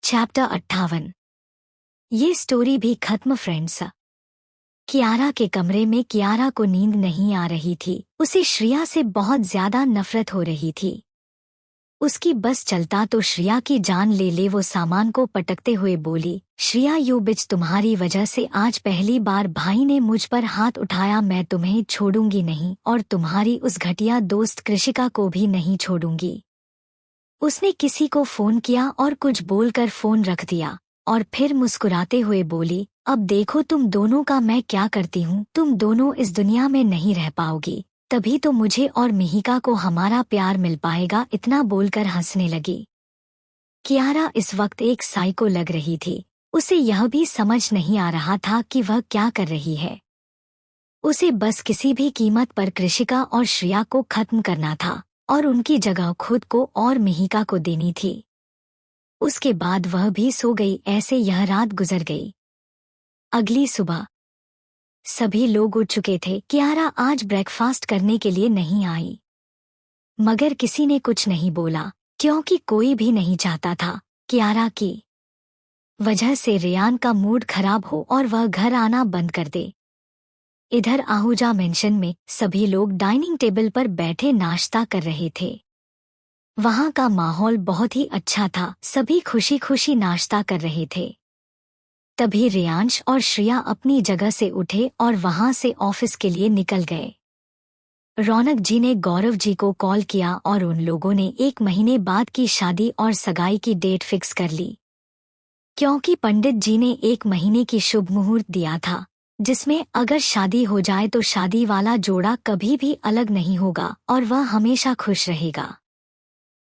Chapter 58। ये story भी खत्म फ्रेंड्स। कियारा के कमरे में कियारा को नींद नहीं आ रही थी। उसे श्रिया से बहुत ज्यादा नफरत हो रही थी। उसकी बस चलता तो श्रिया की जान ले ले। वो सामान को पटकते हुए बोली, श्रिया यू बिच, तुम्हारी वजह से आज पहली बार भाई ने मुझ पर हाथ उठाया। मैं तुम्हें छोड़ूंगी नहीं और तुम्हारी उस घटिया दोस्त कृषिका को भी नहीं छोड़ूंगी। उसने किसी को फोन किया और कुछ बोलकर फोन रख दिया और फिर मुस्कुराते हुए बोली, अब देखो तुम दोनों का मैं क्या करती हूँ। तुम दोनों इस दुनिया में नहीं रह पाओगी, तभी तो मुझे और मिहिका को हमारा प्यार मिल पाएगा। इतना बोलकर हंसने लगी। कियारा इस वक्त एक साइको लग रही थी। उसे यह भी समझ नहीं आ रहा था कि वह क्या कर रही है। उसे बस किसी भी कीमत पर कृषिका और श्रिया को खत्म करना था और उनकी जगह खुद को और मिहिका को देनी थी। उसके बाद वह भी सो गई। ऐसे यह रात गुजर गई। अगली सुबह सभी लोग उठ चुके थे। कियारा आज ब्रेकफास्ट करने के लिए नहीं आई, मगर किसी ने कुछ नहीं बोला क्योंकि कोई भी नहीं चाहता था कियारा की वजह से रेयान का मूड खराब हो और वह घर आना बंद कर दे। इधर आहूजा मेंशन में सभी लोग डाइनिंग टेबल पर बैठे नाश्ता कर रहे थे। वहां का माहौल बहुत ही अच्छा था। सभी खुशी खुशी नाश्ता कर रहे थे। तभी रेयांश और श्रिया अपनी जगह से उठे और वहां से ऑफिस के लिए निकल गए। रौनक जी ने गौरव जी को कॉल किया और उन लोगों ने 1 महीने बाद की शादी और सगाई की डेट फिक्स कर ली, क्योंकि पंडित जी ने 1 महीने की शुभ मुहूर्त दिया था, जिसमें अगर शादी हो जाए तो शादी वाला जोड़ा कभी भी अलग नहीं होगा और वह हमेशा खुश रहेगा।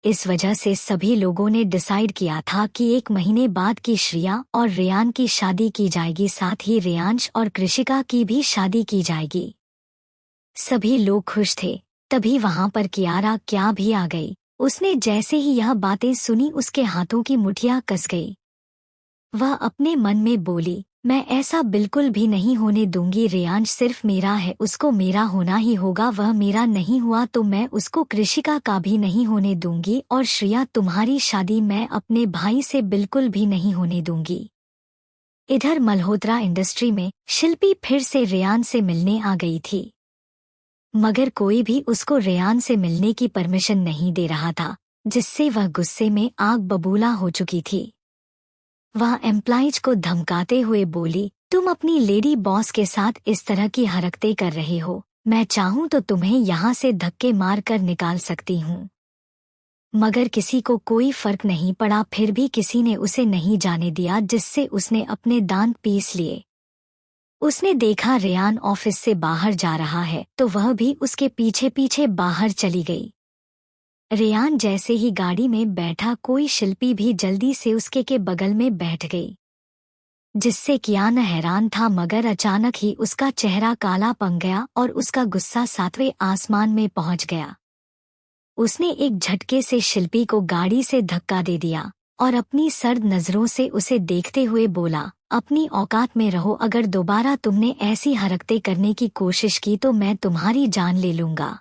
इस वजह से सभी लोगों ने डिसाइड किया था कि 1 महीने बाद की श्रिया और रेयान की शादी की जाएगी, साथ ही रेयांश और कृषिका की भी शादी की जाएगी। सभी लोग खुश थे। तभी वहां पर कियारा क्या भी आ गई। उसने जैसे ही यह बातें सुनी उसके हाथों की मुठ्ठियां कस गई। वह अपने मन में बोली, मैं ऐसा बिल्कुल भी नहीं होने दूंगी। रेयांश सिर्फ मेरा है, उसको मेरा होना ही होगा। वह मेरा नहीं हुआ तो मैं उसको कृषिका का भी नहीं होने दूंगी। और श्रिया, तुम्हारी शादी मैं अपने भाई से बिल्कुल भी नहीं होने दूंगी। इधर मल्होत्रा इंडस्ट्री में शिल्पी फिर से रेयान से मिलने आ गई थी, मगर कोई भी उसको रेयान से मिलने की परमिशन नहीं दे रहा था, जिससे वह गुस्से में आग बबूला हो चुकी थी। वह एम्प्लॉइज को धमकाते हुए बोली, तुम अपनी लेडी बॉस के साथ इस तरह की हरकतें कर रहे हो। मैं चाहूं तो तुम्हें यहाँ से धक्के मार कर निकाल सकती हूँ। मगर किसी को कोई फर्क नहीं पड़ा। फिर भी किसी ने उसे नहीं जाने दिया, जिससे उसने अपने दांत पीस लिए। उसने देखा रेयान ऑफिस से बाहर जा रहा है तो वह भी उसके पीछे पीछे बाहर चली गई। रेयान जैसे ही गाड़ी में बैठा, कोई शिल्पी भी जल्दी से उसके के बगल में बैठ गई, जिससे कियान हैरान था, मगर अचानक ही उसका चेहरा काला पड़ गया और उसका गुस्सा 7वें आसमान में पहुंच गया। उसने एक झटके से शिल्पी को गाड़ी से धक्का दे दिया और अपनी सर्द नजरों से उसे देखते हुए बोला, अपनी औकात में रहो। अगर दोबारा तुमने ऐसी हरकतें करने की कोशिश की तो मैं तुम्हारी जान ले लूंगा।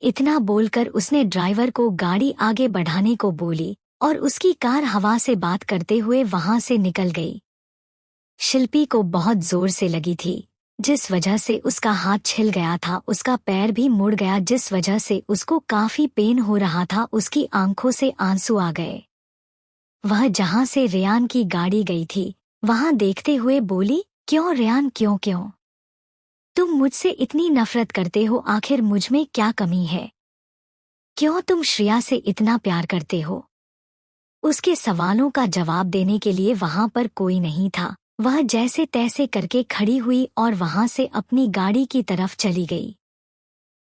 इतना बोलकर उसने ड्राइवर को गाड़ी आगे बढ़ाने को बोली और उसकी कार हवा से बात करते हुए वहां से निकल गई। शिल्पी को बहुत जोर से लगी थी, जिस वजह से उसका हाथ छिल गया था। उसका पैर भी मुड़ गया, जिस वजह से उसको काफी पेन हो रहा था। उसकी आंखों से आंसू आ गए। वह जहां से रेयान की गाड़ी गई थी वहां देखते हुए बोली, क्यों रेयान, क्यों तुम मुझसे इतनी नफरत करते हो? आखिर मुझ में क्या कमी है? क्यों तुम श्रिया से इतना प्यार करते हो? उसके सवालों का जवाब देने के लिए वहां पर कोई नहीं था। वह जैसे तैसे करके खड़ी हुई और वहां से अपनी गाड़ी की तरफ चली गई।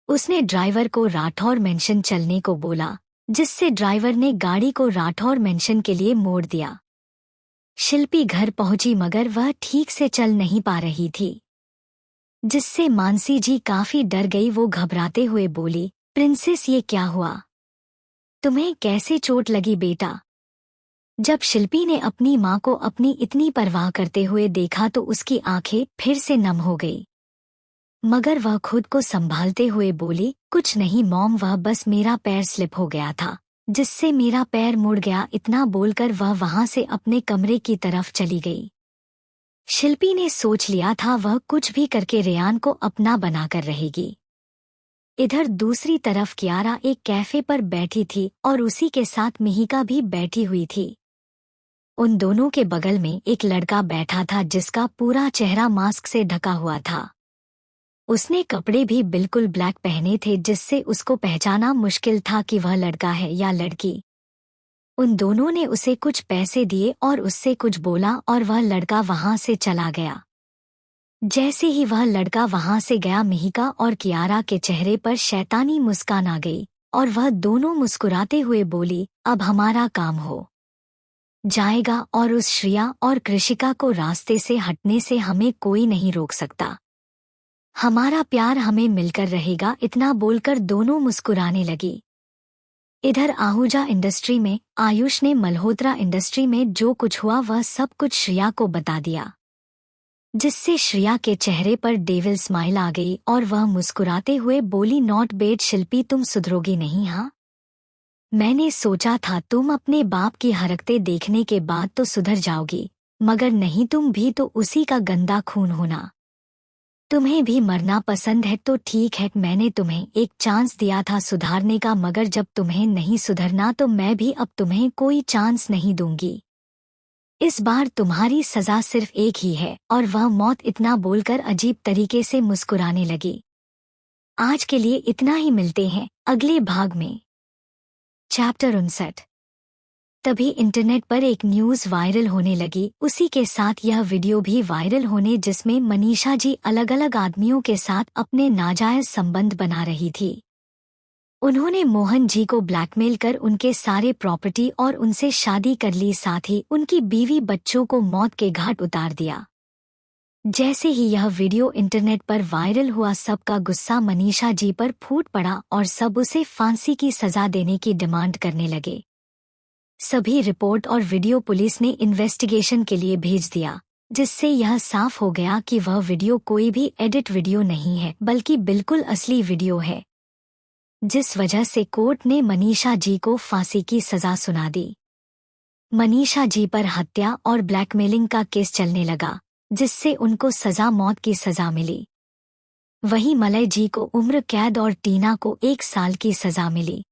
उसने ड्राइवर को राठौर मेंशन चलने को बोला, जिससे ड्राइवर ने गाड़ी को राठौर मेंशन के लिए मोड़ दिया। शिल्पी घर पहुंची, मगर वह ठीक से चल नहीं पा रही थी, जिससे मानसी जी काफी डर गई। वो घबराते हुए बोली, प्रिंसेस, ये क्या हुआ? तुम्हें कैसे चोट लगी बेटा? जब शिल्पी ने अपनी माँ को अपनी इतनी परवाह करते हुए देखा तो उसकी आंखें फिर से नम हो गई, मगर वह खुद को संभालते हुए बोली, कुछ नहीं मॉम, वह बस मेरा पैर स्लिप हो गया था, जिससे मेरा पैर मुड़ गया। इतना बोलकर वह वहां से अपने कमरे की तरफ चली गई। शिल्पी ने सोच लिया था वह कुछ भी करके रेयान को अपना बनाकर रहेगी। इधर दूसरी तरफ कियारा एक कैफे पर बैठी थी और उसी के साथ मिहिका भी बैठी हुई थी। उन दोनों के बगल में एक लड़का बैठा था जिसका पूरा चेहरा मास्क से ढका हुआ था। उसने कपड़े भी बिल्कुल ब्लैक पहने थे जिससे उसको पहचाना मुश्किल था कि वह लड़का है या लड़की। उन दोनों ने उसे कुछ पैसे दिए और उससे कुछ बोला और वह लड़का वहां से चला गया। जैसे ही वह लड़का वहां से गया, मिहिका और कियारा के चेहरे पर शैतानी मुस्कान आ गई और वह दोनों मुस्कुराते हुए बोली, अब हमारा काम हो जाएगा और उस श्रिया और कृषिका को रास्ते से हटने से हमें कोई नहीं रोक सकता। हमारा प्यार हमें मिलकर रहेगा। इतना बोलकर दोनों मुस्कुराने लगी। इधर आहूजा इंडस्ट्री में आयुष ने मल्होत्रा इंडस्ट्री में जो कुछ हुआ वह सब कुछ श्रिया को बता दिया, जिससे श्रिया के चेहरे पर डेविल स्माइल आ गई और वह मुस्कुराते हुए बोली, नॉट बैड शिल्पी, तुम सुधरोगी नहीं। हाँ, मैंने सोचा था तुम अपने बाप की हरकतें देखने के बाद तो सुधर जाओगी, मगर नहीं, तुम भी तो उसी का गंदा खून होना। तुम्हें भी मरना पसंद है तो ठीक है, मैंने तुम्हें एक चांस दिया था सुधारने का, मगर जब तुम्हें नहीं सुधरना तो मैं भी अब तुम्हें कोई चांस नहीं दूंगी। इस बार तुम्हारी सजा सिर्फ एक ही है और वह मौत। इतना बोलकर अजीब तरीके से मुस्कुराने लगी। आज के लिए इतना ही, मिलते हैं अगले भाग में। चैप्टर 59। तभी इंटरनेट पर एक न्यूज़ वायरल होने लगी। उसी के साथ यह वीडियो भी वायरल होने, जिसमें मनीषा जी अलग अलग आदमियों के साथ अपने नाजायज संबंध बना रही थी। उन्होंने मोहन जी को ब्लैकमेल कर उनके सारे प्रॉपर्टी और उनसे शादी कर ली, साथ ही उनकी बीवी बच्चों को मौत के घाट उतार दिया। जैसे ही यह वीडियो इंटरनेट पर वायरल हुआ, सबका गुस्सा मनीषा जी पर फूट पड़ा और सब उसे फांसी की सजा देने की डिमांड करने लगे। सभी रिपोर्ट और वीडियो पुलिस ने इन्वेस्टिगेशन के लिए भेज दिया, जिससे यह साफ हो गया कि वह वीडियो कोई भी एडिट वीडियो नहीं है बल्कि बिल्कुल असली वीडियो है, जिस वजह से कोर्ट ने मनीषा जी को फांसी की सजा सुना दी। मनीषा जी पर हत्या और ब्लैकमेलिंग का केस चलने लगा, जिससे उनको सजा मौत की सजा मिली। वहीं मलय जी को उम्र कैद और टीना को 1 साल की सजा मिली।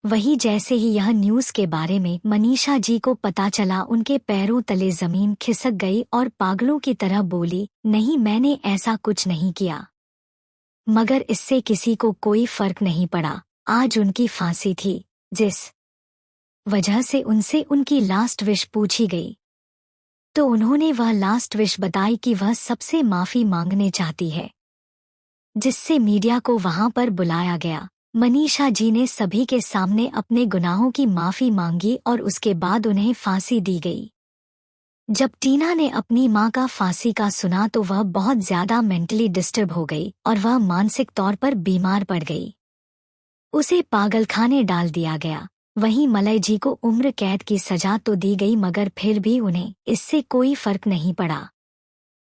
वहीं जैसे ही यह न्यूज़ के बारे में मनीषा जी को पता चला, उनके पैरों तले जमीन खिसक गई और पागलों की तरह बोली, नहीं, मैंने ऐसा कुछ नहीं किया। मगर इससे किसी को कोई फर्क नहीं पड़ा। आज उनकी फांसी थी, जिस वजह से उनसे उनकी लास्ट विश पूछी गई, तो उन्होंने वह लास्ट विश बताई कि वह सबसे माफी मांगने चाहती है, जिससे मीडिया को वहां पर बुलाया गया। मनीषा जी ने सभी के सामने अपने गुनाहों की माफी मांगी और उसके बाद उन्हें फांसी दी गई। जब टीना ने अपनी मां का फांसी का सुना तो वह बहुत ज्यादा मेंटली डिस्टर्ब हो गई और वह मानसिक तौर पर बीमार पड़ गई। उसे पागलखाने डाल दिया गया। वहीं मलय जी को उम्र कैद की सजा तो दी गई, मगर फिर भी उन्हें इससे कोई फर्क नहीं पड़ा।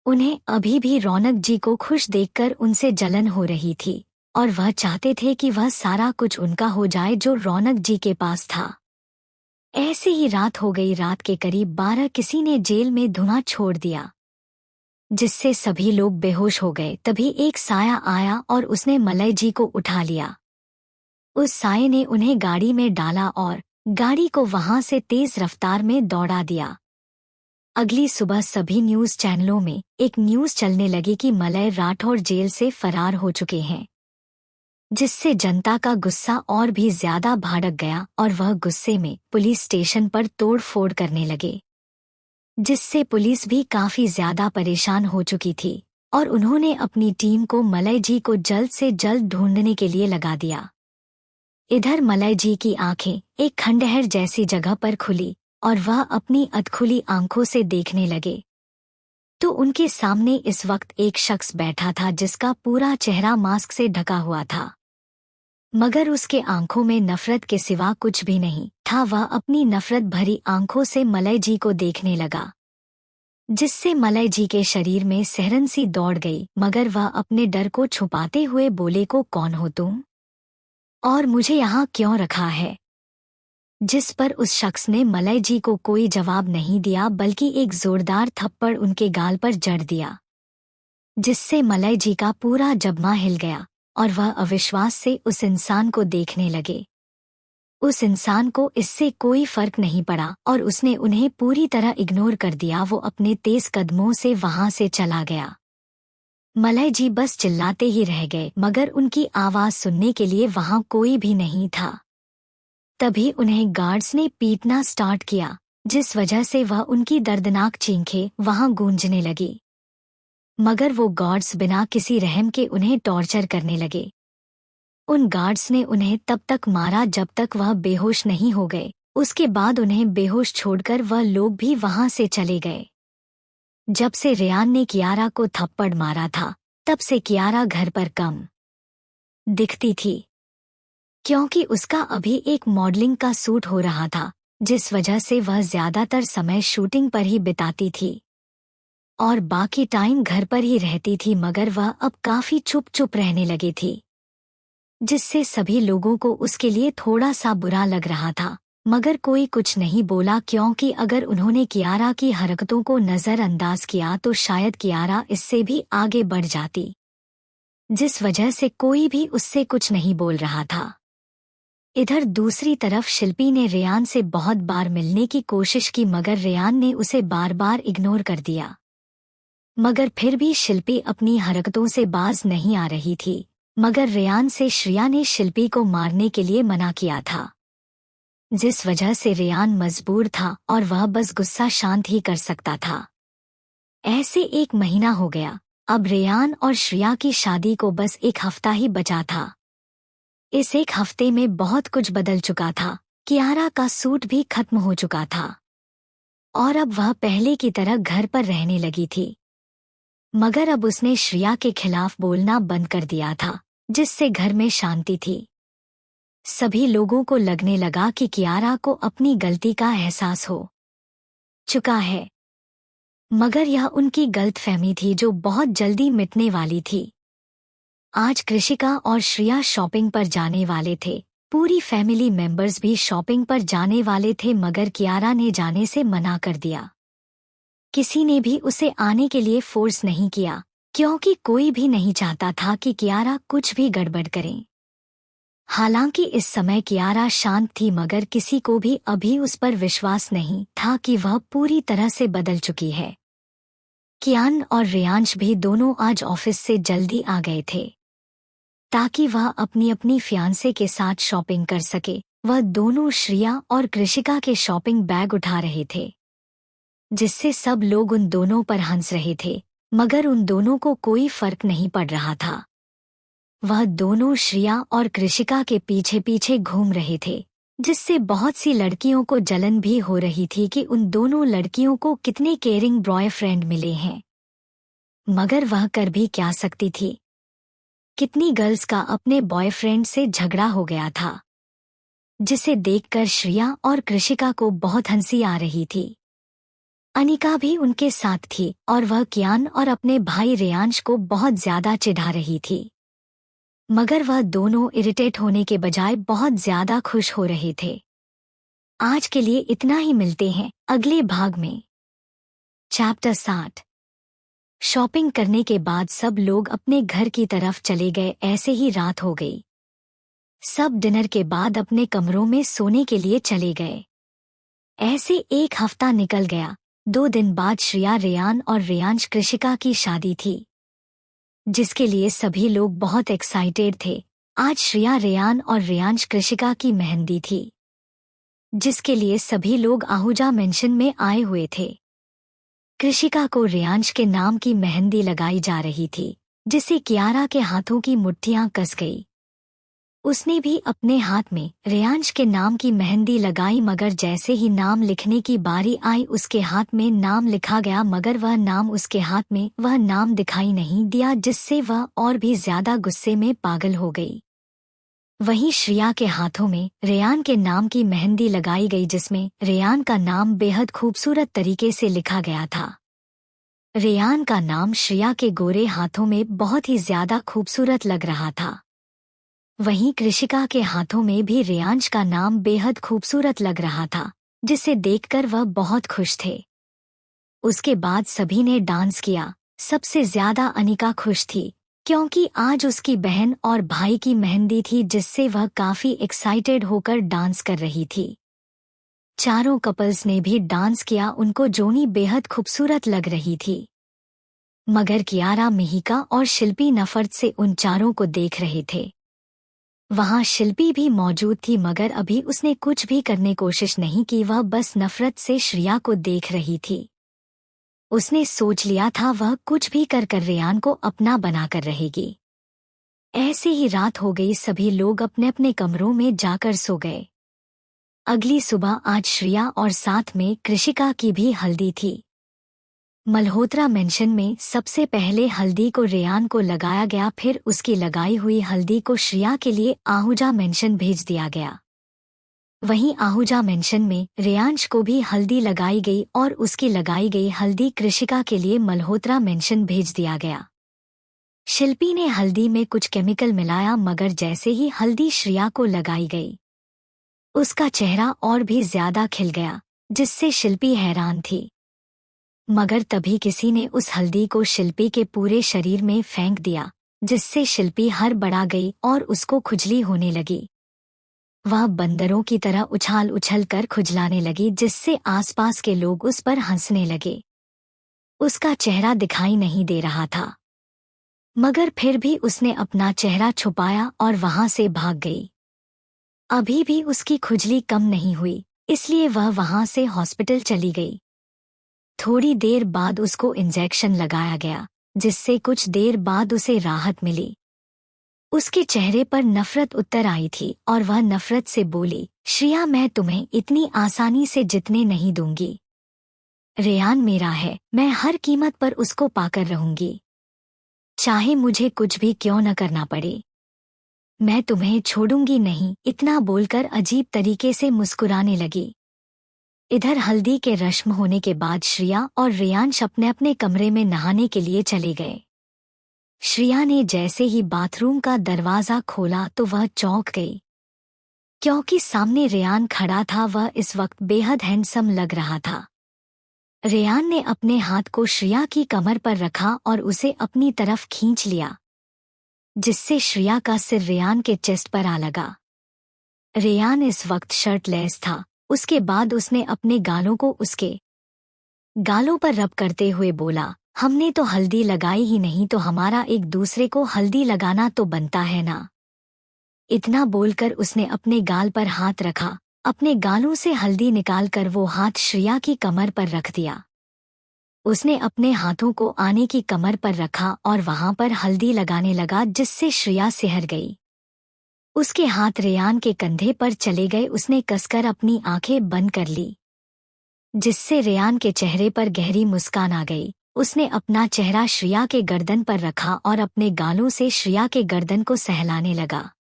उन्हें अभी भी रौनक जी को खुश देखकर उनसे जलन हो रही थी और वह चाहते थे कि वह सारा कुछ उनका हो जाए जो रौनक जी के पास था। ऐसे ही रात हो गई। रात के करीब 12 किसी ने जेल में धुआं छोड़ दिया, जिससे सभी लोग बेहोश हो गए। तभी एक साया आया और उसने मलय जी को उठा लिया। उस साये ने उन्हें गाड़ी में डाला और गाड़ी को वहां से तेज रफ्तार में दौड़ा दिया। अगली सुबह सभी न्यूज़ चैनलों में एक न्यूज़ चलने लगी कि मलय राठौर जेल से फरार हो चुके हैं, जिससे जनता का गुस्सा और भी ज्यादा भड़क गया और वह गुस्से में पुलिस स्टेशन पर तोड़-फोड़ करने लगे, जिससे पुलिस भी काफी ज्यादा परेशान हो चुकी थी और उन्होंने अपनी टीम को मलय जी को जल्द से जल्द ढूंढने के लिए लगा दिया। इधर मलय जी की आंखें एक खंडहर जैसी जगह पर खुली और वह अपनी अधखुली आंखों से देखने लगे, तो उनके सामने इस वक्त एक शख्स बैठा था जिसका पूरा चेहरा मास्क से ढका हुआ था, मगर उसके आंखों में नफरत के सिवा कुछ भी नहीं था। वह अपनी नफरत भरी आंखों से मलय जी को देखने लगा, जिससे मलय जी के शरीर में सिहरन सी दौड़ गई, मगर वह अपने डर को छुपाते हुए बोले, को कौन हो तुम और मुझे यहाँ क्यों रखा है? जिस पर उस शख्स ने मलय जी को कोई जवाब नहीं दिया बल्कि एक जोरदार थप्पड़ उनके गाल पर जड़ दिया, जिससे मलय जी का पूरा जबना हिल गया और वह अविश्वास से उस इंसान को देखने लगे। उस इंसान को इससे कोई फर्क नहीं पड़ा और उसने उन्हें पूरी तरह इग्नोर कर दिया। वो अपने तेज कदमों से वहां से चला गया। मलय जी बस चिल्लाते ही रह गए मगर उनकी आवाज सुनने के लिए वहां कोई भी नहीं था। तभी उन्हें गार्ड्स ने पीटना स्टार्ट किया, जिस वजह से वह उनकी दर्दनाक चीखें वहां गूंजने लगी। मगर वो गार्ड्स बिना किसी रहम के उन्हें टॉर्चर करने लगे। उन गार्ड्स ने उन्हें तब तक मारा जब तक वह बेहोश नहीं हो गए। उसके बाद उन्हें बेहोश छोड़कर वह लोग भी वहां से चले गए। जब से रेयान ने कियारा को थप्पड़ मारा था, तब से कियारा घर पर कम दिखती थी, क्योंकि उसका अभी एक मॉडलिंग का सूट हो रहा था, जिस वजह से वह ज्यादातर समय शूटिंग पर ही बिताती थी और बाकी टाइम घर पर ही रहती थी। मगर वह अब काफी चुप चुप रहने लगी थी, जिससे सभी लोगों को उसके लिए थोड़ा सा बुरा लग रहा था। मगर कोई कुछ नहीं बोला, क्योंकि अगर उन्होंने कियारा की हरकतों को नज़रअंदाज किया तो शायद कियारा इससे भी आगे बढ़ जाती, जिस वजह से कोई भी उससे कुछ नहीं बोल रहा था। इधर दूसरी तरफ शिल्पी ने रेयान से बहुत बार मिलने की कोशिश की मगर रेयान ने उसे बार बार इग्नोर कर दिया। मगर फिर भी शिल्पी अपनी हरकतों से बाज नहीं आ रही थी। मगर रेयान से श्रिया ने शिल्पी को मारने के लिए मना किया था, जिस वजह से रेयान मजबूर था और वह बस गुस्सा शांत ही कर सकता था। ऐसे 1 महीना हो गया। अब रेयान और श्रिया की शादी को बस 1 हफ्ता ही बचा था। इस 1 हफ्ते में बहुत कुछ बदल चुका था। कियारा का सूट भी खत्म हो चुका था और अब वह पहले की तरह घर पर रहने लगी थी। मगर अब उसने श्रिया के खिलाफ बोलना बंद कर दिया था, जिससे घर में शांति थी। सभी लोगों को लगने लगा कि कियारा को अपनी गलती का एहसास हो चुका है, मगर यह उनकी गलतफहमी थी जो बहुत जल्दी मिटने वाली थी। आज कृषिका और श्रिया शॉपिंग पर जाने वाले थे। पूरी फैमिली मेंबर्स भी शॉपिंग पर जाने वाले थे, मगर कियारा ने जाने से मना कर दिया। किसी ने भी उसे आने के लिए फोर्स नहीं किया, क्योंकि कोई भी नहीं चाहता था कि कियारा कुछ भी गड़बड़ करे। हालांकि इस समय कियारा शांत थी, मगर किसी को भी अभी उस पर विश्वास नहीं था कि वह पूरी तरह से बदल चुकी है। कियान और रेयांश भी दोनों आज ऑफिस से जल्दी आ गए थे, ताकि वह अपनी अपनी फियांसे के साथ शॉपिंग कर सके। वह दोनों श्रिया और कृषिका के शॉपिंग बैग उठा रहे थे, जिससे सब लोग उन दोनों पर हंस रहे थे, मगर उन दोनों को कोई फर्क नहीं पड़ रहा था। वह दोनों श्रिया और कृषिका के पीछे पीछे घूम रहे थे, जिससे बहुत सी लड़कियों को जलन भी हो रही थी कि उन दोनों लड़कियों को कितने केयरिंग बॉयफ्रेंड मिले हैं। मगर वह कर भी क्या सकती थी। कितनी गर्ल्स का अपने बॉयफ्रेंड से झगड़ा हो गया था, जिसे देखकर श्रिया और कृषिका को बहुत हंसी आ रही थी। अनिका भी उनके साथ थी और वह कियान और अपने भाई रेयांश को बहुत ज्यादा चिढ़ा रही थी, मगर वह दोनों इरिटेट होने के बजाय बहुत ज्यादा खुश हो रहे थे। आज के लिए इतना ही, मिलते हैं अगले भाग में। चैप्टर 60। शॉपिंग करने के बाद सब लोग अपने घर की तरफ चले गए। ऐसे ही रात हो गई। सब डिनर के बाद अपने कमरों में सोने के लिए चले गए। ऐसे 1 हफ्ता निकल गया। 2 दिन बाद श्रिया, रेयान और रेयांश कृषिका की शादी थी, जिसके लिए सभी लोग बहुत एक्साइटेड थे। आज श्रिया, रेयान और रेयांश कृषिका की मेहंदी थी, जिसके लिए सभी लोग आहूजा मेंशन में आए हुए थे। कृषिका को रेयांश के नाम की मेहंदी लगाई जा रही थी, जिसे कियारा के हाथों की मुट्ठियां कस गई। उसने भी अपने हाथ में रेयांश के नाम की मेहंदी लगाई, मगर जैसे ही नाम लिखने की बारी आई उसके हाथ में नाम लिखा गया, मगर वह नाम उसके हाथ में वह नाम दिखाई नहीं दिया, जिससे वह और भी ज्यादा गुस्से में पागल हो गई। वहीं श्रिया के हाथों में रेयान के नाम की मेहंदी लगाई गई, जिसमें रेयान का नाम बेहद खूबसूरत तरीके से लिखा गया था। रेयान का नाम श्रिया के गोरे हाथों में बहुत ही ज्यादा खूबसूरत लग रहा था। वहीं कृषिका के हाथों में भी रेयांश का नाम बेहद खूबसूरत लग रहा था, जिसे देखकर वह बहुत खुश थे। उसके बाद सभी ने डांस किया। सबसे ज्यादा अनिका खुश थी, क्योंकि आज उसकी बहन और भाई की मेहंदी थी, जिससे वह काफी एक्साइटेड होकर डांस कर रही थी। चारों कपल्स ने भी डांस किया। उनको जोनी बेहद खूबसूरत लग रही थी, मगर कियारा, मिहिका और शिल्पी नफरत से उन चारों को देख रहे थे। वहां शिल्पी भी मौजूद थी, मगर अभी उसने कुछ भी करने कोशिश नहीं की। वह बस नफरत से श्रिया को देख रही थी। उसने सोच लिया था वह कुछ भी कर रेयान को अपना बनाकर रहेगी। ऐसे ही रात हो गई। सभी लोग अपने अपने कमरों में जाकर सो गए। अगली सुबह आज श्रिया और साथ में कृषिका की भी हल्दी थी। मल्होत्रा मेंशन में सबसे पहले हल्दी को रेयान को लगाया गया, फिर उसकी लगाई हुई हल्दी को श्रिया के लिए आहूजा मेंशन भेज दिया गया। वहीं आहूजा मेंशन में रेयांश को भी हल्दी लगाई गई और उसकी लगाई गई हल्दी कृषिका के लिए मल्होत्रा मेंशन भेज दिया गया। शिल्पी ने हल्दी में कुछ केमिकल मिलाया, मगर जैसे ही हल्दी श्रिया को लगाई गई, उसका चेहरा और भी ज्यादा खिल गया, जिससे शिल्पी हैरान थी। मगर तभी किसी ने उस हल्दी को शिल्पी के पूरे शरीर में फेंक दिया, जिससे शिल्पी हड़बड़ा गई और उसको खुजली होने लगी। वह बंदरों की तरह उछाल उछल कर खुजलाने लगी, जिससे आसपास के लोग उस पर हंसने लगे। उसका चेहरा दिखाई नहीं दे रहा था, मगर फिर भी उसने अपना चेहरा छुपाया और वहां से भाग गई। अभी भी उसकी खुजली कम नहीं हुई, इसलिए वह वहां से हॉस्पिटल चली गई। थोड़ी देर बाद उसको इंजेक्शन लगाया गया, जिससे कुछ देर बाद उसे राहत मिली। उसके चेहरे पर नफरत उतर आई थी और वह नफरत से बोली, श्रिया, मैं तुम्हें इतनी आसानी से जीतने नहीं दूंगी। रेयान मेरा है, मैं हर कीमत पर उसको पाकर रहूंगी, चाहे मुझे कुछ भी क्यों न करना पड़े। मैं तुम्हें छोड़ूंगी नहीं। इतना बोलकर अजीब तरीके से मुस्कुराने लगी। इधर हल्दी के रस्म होने के बाद श्रिया और रेयांश अपने अपने कमरे में नहाने के लिए चले गए। श्रिया ने जैसे ही बाथरूम का दरवाजा खोला तो वह चौंक गई, क्योंकि सामने रेयान खड़ा था। वह इस वक्त बेहद हैंडसम लग रहा था। रेयान ने अपने हाथ को श्रिया की कमर पर रखा और उसे अपनी तरफ खींच लिया, जिससे श्रिया का सिर रेयान के चेस्ट पर आ लगा। रेयान इस वक्त शर्टलेस था। उसके बाद उसने अपने गालों को उसके गालों पर रब करते हुए बोला, हमने तो हल्दी लगाई ही नहीं, तो हमारा एक दूसरे को हल्दी लगाना तो बनता है ना। इतना बोलकर उसने अपने गाल पर हाथ रखा। अपने गालों से हल्दी निकालकर वो हाथ श्रिया की कमर पर रख दिया। उसने अपने हाथों को आने की कमर पर रखा और वहां पर हल्दी लगाने लगा, जिससे श्रिया सिहर गई। उसके हाथ रेयान के कंधे पर चले गए। उसने कसकर अपनी आंखें बंद कर ली, जिससे रेयान के चेहरे पर गहरी मुस्कान आ गई। उसने अपना चेहरा श्रिया के गर्दन पर रखा और अपने गालों से श्रिया के गर्दन को सहलाने लगा।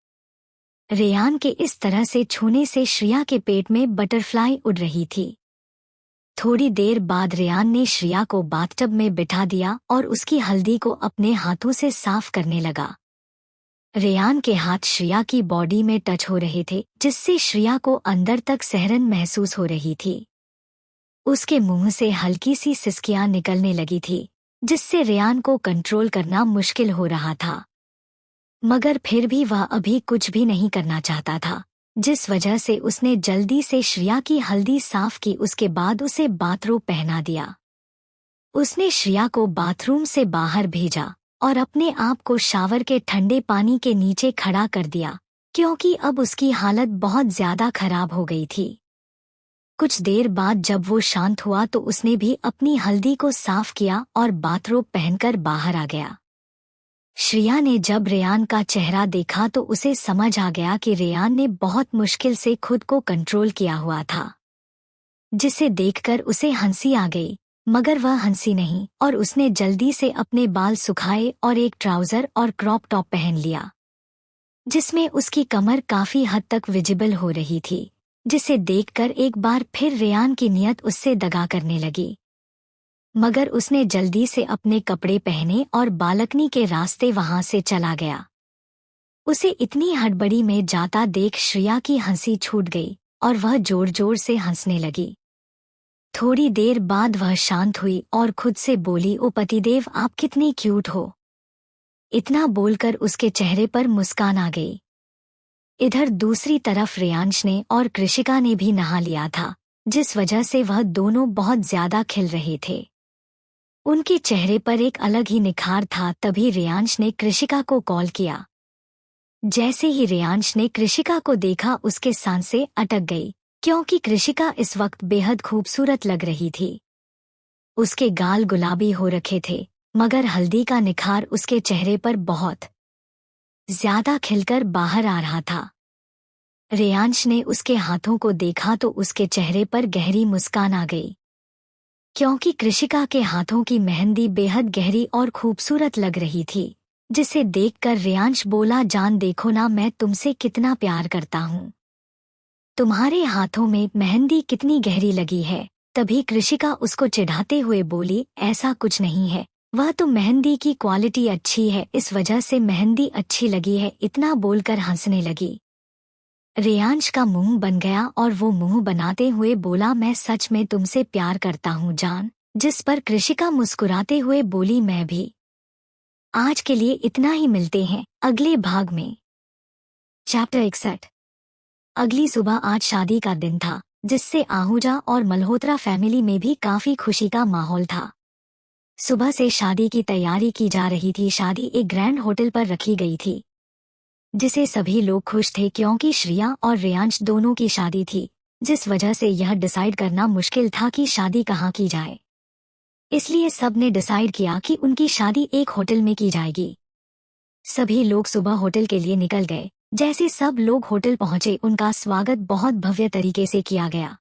रेयान के इस तरह से छूने से श्रिया के पेट में बटरफ्लाई उड़ रही थी। थोड़ी देर बाद रेयान ने श्रिया को बाथटब में बिठा दिया और उसकी हल्दी को अपने हाथों से साफ करने लगा। रेयान के हाथ श्रिया की बॉडी में टच हो रहे थे, जिससे श्रिया को अंदर तक सहरन महसूस हो रही थी। उसके मुंह से हल्की सी सिसकियां निकलने लगी थी, जिससे रेयान को कंट्रोल करना मुश्किल हो रहा था। मगर फिर भी वह अभी कुछ भी नहीं करना चाहता था, जिस वजह से उसने जल्दी से श्रिया की हल्दी साफ की। उसके बाद उसे बाथरोब पहना दिया। उसने श्रिया को बाथरूम से बाहर भेजा और अपने आप को शावर के ठंडे पानी के नीचे खड़ा कर दिया, क्योंकि अब उसकी हालत बहुत ज्यादा खराब हो गई थी। कुछ देर बाद जब वो शांत हुआ तो उसने भी अपनी हल्दी को साफ किया और बाथरोब पहनकर बाहर आ गया। श्रिया ने जब रेयान का चेहरा देखा तो उसे समझ आ गया कि रेयान ने बहुत मुश्किल से खुद को कंट्रोल किया हुआ था, जिसे देखकर उसे हंसी आ गई। मगर वह हंसी नहीं और उसने जल्दी से अपने बाल सुखाए और एक ट्राउजर और क्रॉप टॉप पहन लिया, जिसमें उसकी कमर काफी हद तक विजिबल हो रही थी, जिसे देखकर एक बार फिर रेयान की नियत उससे दगा करने लगी। मगर उसने जल्दी से अपने कपड़े पहने और बालकनी के रास्ते वहां से चला गया। उसे इतनी हड़बड़ी में जाता देख श्रेया की हंसी छूट गई और वह जोर जोर से हंसने लगी। थोड़ी देर बाद वह शांत हुई और खुद से बोली, ओ पतिदेव, आप कितनी क्यूट हो। इतना बोलकर उसके चेहरे पर मुस्कान आ गई। इधर दूसरी तरफ रेयांश ने और कृषिका ने भी नहा लिया था, जिस वजह से वह दोनों बहुत ज्यादा खिल रहे थे। उनके चेहरे पर एक अलग ही निखार था। तभी रेयांश ने कृषिका को कॉल किया। जैसे ही रेयांश ने कृषिका को देखा, उसके सांसें अटक गई, क्योंकि कृषिका इस वक्त बेहद खूबसूरत लग रही थी। उसके गाल गुलाबी हो रखे थे, मगर हल्दी का निखार उसके चेहरे पर बहुत ज्यादा खिलकर बाहर आ रहा था। रेयांश ने उसके हाथों को देखा तो उसके चेहरे पर गहरी मुस्कान आ गई, क्योंकि कृषिका के हाथों की मेहंदी बेहद गहरी और खूबसूरत लग रही थी, जिसे देखकर रेयांश बोला, जान देखो ना, मैं तुमसे कितना प्यार करता हूँ। तुम्हारे हाथों में मेहंदी कितनी गहरी लगी है। तभी कृषिका उसको चिढ़ाते हुए बोली, ऐसा कुछ नहीं है, वह तो मेहंदी की क्वालिटी अच्छी है, इस वजह से मेहंदी अच्छी लगी है। इतना बोलकर हंसने लगी। रेयांश का मुंह बन गया और वो मुंह बनाते हुए बोला, मैं सच में तुमसे प्यार करता हूँ जान। जिस पर कृषिका मुस्कुराते हुए बोली, मैं भी। आज के लिए इतना ही, मिलते हैं अगले भाग में। चैप्टर 61। अगली सुबह आज शादी का दिन था, जिससे आहूजा और मल्होत्रा फैमिली में भी काफी खुशी का माहौल था। सुबह से शादी की तैयारी की जा रही थी। शादी एक ग्रैंड होटल पर रखी गई थी, जिसे सभी लोग खुश थे, क्योंकि श्रेया और रेयांश दोनों की शादी थी, जिस वजह से यह डिसाइड करना मुश्किल था कि शादी कहाँ की जाए। इसलिए सब ने डिसाइड किया कि उनकी शादी एक होटल में की जाएगी। सभी लोग सुबह होटल के लिए निकल गए। जैसे सब लोग होटल पहुंचे, उनका स्वागत बहुत भव्य तरीके से किया गया।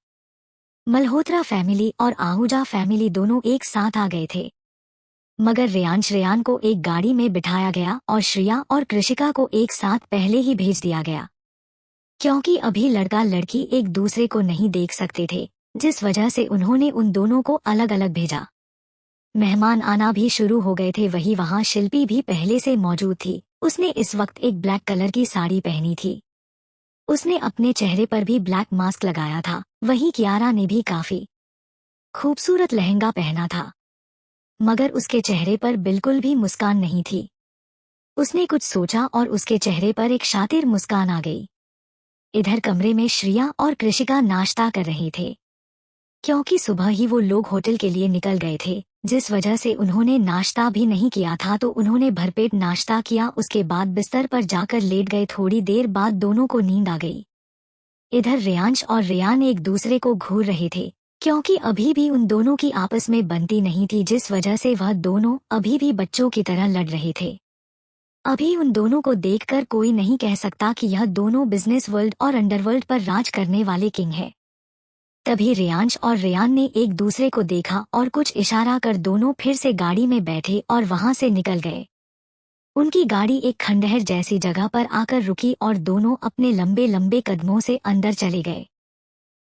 मल्होत्रा फैमिली और आहूजा फैमिली दोनों एक साथ आ गए थे, मगर रेयान को एक गाड़ी में बिठाया गया और श्रेया और कृषिका को एक साथ पहले ही भेज दिया गया, क्योंकि अभी लड़का लड़की एक दूसरे को नहीं देख सकते थे, जिस वजह से उन्होंने उन दोनों को अलग अलग भेजा। मेहमान आना भी शुरू हो गए थे। वहीं वहां शिल्पी भी पहले से मौजूद थी। उसने इस वक्त एक ब्लैक कलर की साड़ी पहनी थी। उसने अपने चेहरे पर भी ब्लैक मास्क लगाया था। वहीं कियारा ने भी काफी खूबसूरत लहंगा पहना था, मगर उसके चेहरे पर बिल्कुल भी मुस्कान नहीं थी। उसने कुछ सोचा और उसके चेहरे पर एक शातिर मुस्कान आ गई। इधर कमरे में श्रेया और कृषिका नाश्ता कर रहे थे, क्योंकि सुबह ही वो लोग होटल के लिए निकल गए थे, जिस वजह से उन्होंने नाश्ता भी नहीं किया था। तो उन्होंने भरपेट नाश्ता किया, उसके बाद बिस्तर पर जाकर लेट गए। थोड़ी देर बाद दोनों को नींद आ गई। इधर रेयांश और रेयान एक दूसरे को घूर रहे थे, क्योंकि अभी भी उन दोनों की आपस में बनती नहीं थी, जिस वजह से वह दोनों अभी भी बच्चों की तरह लड़ रहे थे। अभी उन दोनों को देखकर कोई नहीं कह सकता कि यह दोनों बिजनेस वर्ल्ड और अंडरवर्ल्ड पर राज करने वाले किंग हैं। तभी रेयांश और रेयान ने एक दूसरे को देखा और कुछ इशारा कर दोनों फिर से गाड़ी में बैठे और वहां से निकल गए। उनकी गाड़ी एक खंडहर जैसी जगह पर आकर रुकी और दोनों अपने लंबे लंबे कदमों से अंदर चले गए।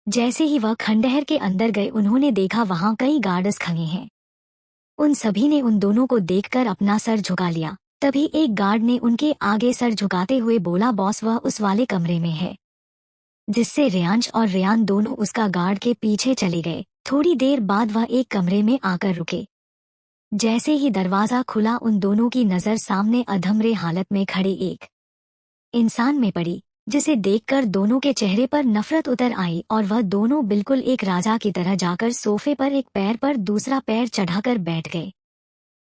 जैसे ही वह खंडहर के अंदर गए, उन्होंने देखा वहां कई गार्ड्स खड़े हैं। उन सभी ने उन दोनों को देखकर अपना सर झुका लिया। तभी एक गार्ड ने उनके आगे सर झुकाते हुए बोला, बॉस, वह उस वाले कमरे में है। जिससे रेयांश और रेयान दोनों उसका गार्ड के पीछे चले गए। थोड़ी देर बाद वह एक कमरे में आकर रुके। जैसे ही दरवाजा खुला, उन दोनों की नजर सामने अधमरे हालत में खड़े एक इंसान में पड़ी, जिसे देखकर दोनों के चेहरे पर नफरत उतर आई और वह दोनों बिल्कुल एक राजा की तरह जाकर सोफे पर एक पैर पर दूसरा पैर चढ़ाकर बैठ गए।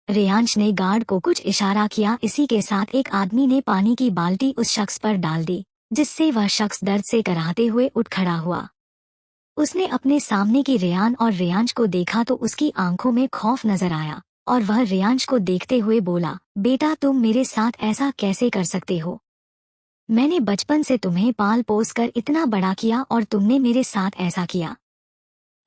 रेयांश ने गार्ड को कुछ इशारा किया। इसी के साथ एक आदमी ने पानी की बाल्टी उस शख्स पर डाल दी, जिससे वह शख्स दर्द से कराहते हुए उठ खड़ा हुआ। उसने अपने सामने की रेयान और रेयांश को देखा तो उसकी आंखों में खौफ नजर आया और वह रेयांश को देखते हुए बोला, बेटा, तुम मेरे साथ ऐसा कैसे कर सकते हो? मैंने बचपन से तुम्हें पाल पोस कर इतना बड़ा किया और तुमने मेरे साथ ऐसा किया।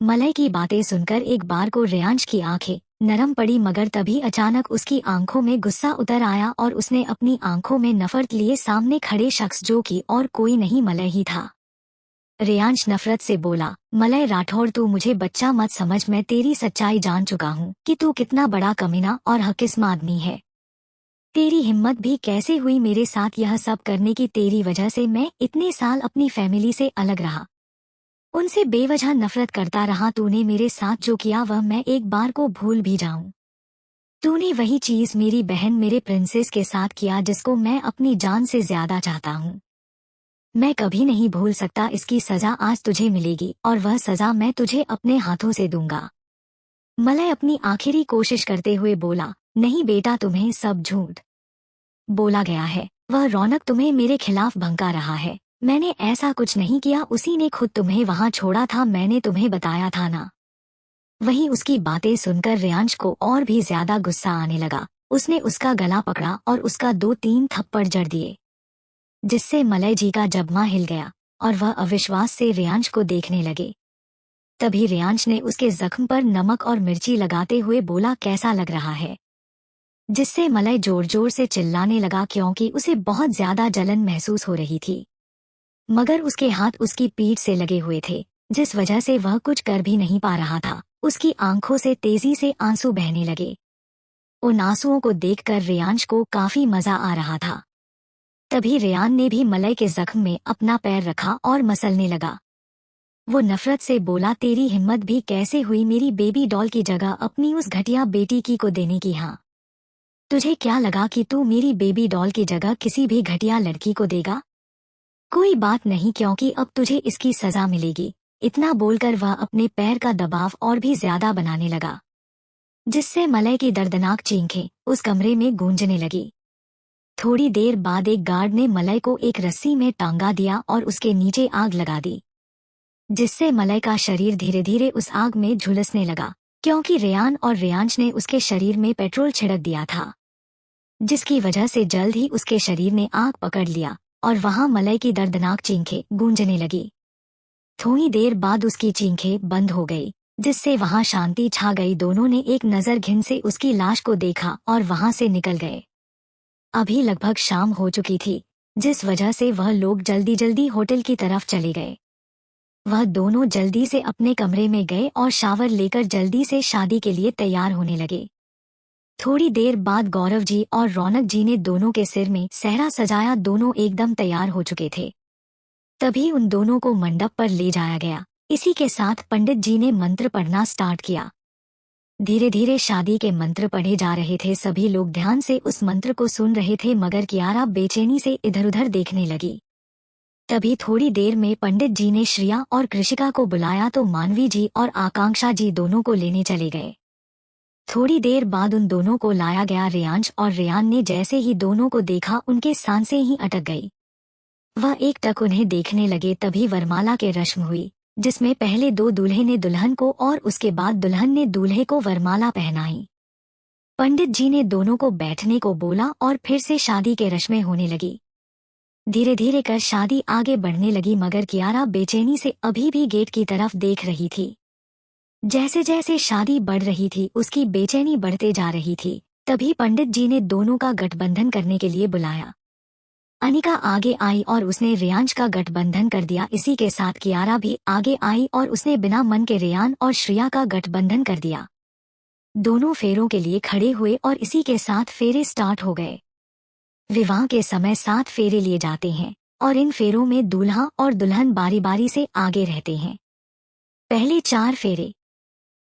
मलय की बातें सुनकर एक बार को रेयांश की आंखें नरम पड़ी, मगर तभी अचानक उसकी आंखों में गुस्सा उतर आया और उसने अपनी आंखों में नफरत लिए सामने खड़े शख्स, जो कि और कोई नहीं मलय ही था। रेयांश नफरत से बोला, मलय राठौड़, तू मुझे बच्चा मत समझ। मैं तेरी सच्चाई जान चुका हूँ कि तू कितना बड़ा कमीना और हकीम आदमी है। तेरी हिम्मत भी कैसे हुई मेरे साथ यह सब करने की? तेरी वजह से मैं इतने साल अपनी फैमिली से अलग रहा, उनसे बेवजह नफरत करता रहा। तूने मेरे साथ जो किया वह मैं एक बार को भूल भी जाऊं। तूने वही चीज मेरी बहन मेरे प्रिंसेस के साथ किया जिसको मैं अपनी जान से ज्यादा चाहता हूँ। मैं कभी नहीं भूल सकता। इसकी सजा आज तुझे मिलेगी और वह सजा मैं तुझे अपने हाथों से दूंगा। मलय अपनी आखिरी कोशिश करते हुए बोला, नहीं बेटा, तुम्हें सब झूठ बोला गया है। वह रौनक तुम्हें मेरे खिलाफ भड़का रहा है। मैंने ऐसा कुछ नहीं किया, उसी ने खुद तुम्हें वहां छोड़ा था, मैंने तुम्हें बताया था ना। वहीं उसकी बातें सुनकर रेयांश को और भी ज्यादा गुस्सा आने लगा। उसने उसका गला पकड़ा और उसका 2-3 थप्पड़ जड़ दिए, जिससे मलय जी का जबड़ा हिल गया और वह अविश्वास से रेयांश को देखने लगे। तभी रेयांश ने उसके जख्म पर नमक और मिर्ची लगाते हुए बोला, कैसा लग रहा है? जिससे मलय जोर जोर से चिल्लाने लगा क्योंकि उसे बहुत ज्यादा जलन महसूस हो रही थी, मगर उसके हाथ उसकी पीठ से लगे हुए थे, जिस वजह से वह कुछ कर भी नहीं पा रहा था। उसकी आंखों से तेजी से आंसू बहने लगे। उन आंसुओं को देखकर रेयांश को काफी मजा आ रहा था। तभी रेयान ने भी मलय के जख्म में अपना पैर रखा और मसलने लगा। वो नफरत से बोला, तेरी हिम्मत भी कैसे हुई मेरी बेबी डॉल की जगह अपनी उस घटिया बेटी की को देने की? हाँ, तुझे क्या लगा कि तू मेरी बेबी डॉल की जगह किसी भी घटिया लड़की को देगा? कोई बात नहीं, क्योंकि अब तुझे इसकी सजा मिलेगी। इतना बोलकर वह अपने पैर का दबाव और भी ज्यादा बनाने लगा, जिससे मलय की दर्दनाक चीखें उस कमरे में गूंजने लगी। थोड़ी देर बाद एक गार्ड ने मलय को एक रस्सी में टांगा दिया और उसके नीचे आग लगा दी, जिससे मलय का शरीर धीरे धीरे उस आग में झुलसने लगा, क्योंकि रेयान और रेयांश ने उसके शरीर में पेट्रोल छिड़क दिया था, जिसकी वजह से जल्द ही उसके शरीर ने आग पकड़ लिया और वहां मलय की दर्दनाक चीखें गूंजने लगी। थोड़ी देर बाद उसकी चीखें बंद हो गई, जिससे वहां शांति छा गई। दोनों ने एक नजर घिन से उसकी लाश को देखा और वहां से निकल गए। अभी लगभग शाम हो चुकी थी, जिस वजह से वह लोग जल्दी जल्दी होटल की तरफ चले गए। वह दोनों जल्दी से अपने कमरे में गए और शावर लेकर जल्दी से शादी के लिए तैयार होने लगे। थोड़ी देर बाद गौरव जी और रौनक जी ने दोनों के सिर में सेहरा सजाया। दोनों एकदम तैयार हो चुके थे। तभी उन दोनों को मंडप पर ले जाया गया। इसी के साथ पंडित जी ने मंत्र पढ़ना स्टार्ट किया। धीरे धीरे शादी के मंत्र पढ़े जा रहे थे। सभी लोग ध्यान से उस मंत्र को सुन रहे थे, मगर कियारा बेचैनी से इधर उधर देखने लगी। तभी थोड़ी देर में पंडित जी ने श्रिया और कृषिका को बुलाया तो मानवी जी और आकांक्षा जी दोनों को लेने चले गए। थोड़ी देर बाद उन दोनों को लाया गया। रेयांश और रेयान ने जैसे ही दोनों को देखा, उनके सांसें ही अटक गई। वह एकटक उन्हें देखने लगे। तभी वरमाला के रस्म हुई, जिसमें पहले 2 दूल्हे ने दुल्हन को और उसके बाद दुल्हन ने दूल्हे को वरमाला पहनाई। पंडित जी ने दोनों को बैठने को बोला और फिर से शादी के रस्में होने लगी। धीरे धीरे कर शादी आगे बढ़ने लगी, मगर कियारा बेचैनी से अभी भी गेट की तरफ देख रही थी। जैसे जैसे शादी बढ़ रही थी, उसकी बेचैनी बढ़ते जा रही थी। तभी पंडित जी ने दोनों का गठबंधन करने के लिए बुलाया। अनिका आगे आई और उसने रेयांश का गठबंधन कर दिया। इसी के साथ कियारा भी आगे आई और उसने बिना मन के रेयान और श्रिया का गठबंधन कर दिया। दोनों फेरों के लिए खड़े हुए और इसी के साथ फेरे स्टार्ट हो गए। विवाह के समय 7 फेरे लिए जाते हैं और इन फेरों में दूल्हा और दुल्हन बारी बारी से आगे रहते हैं। पहले 4 फेरे।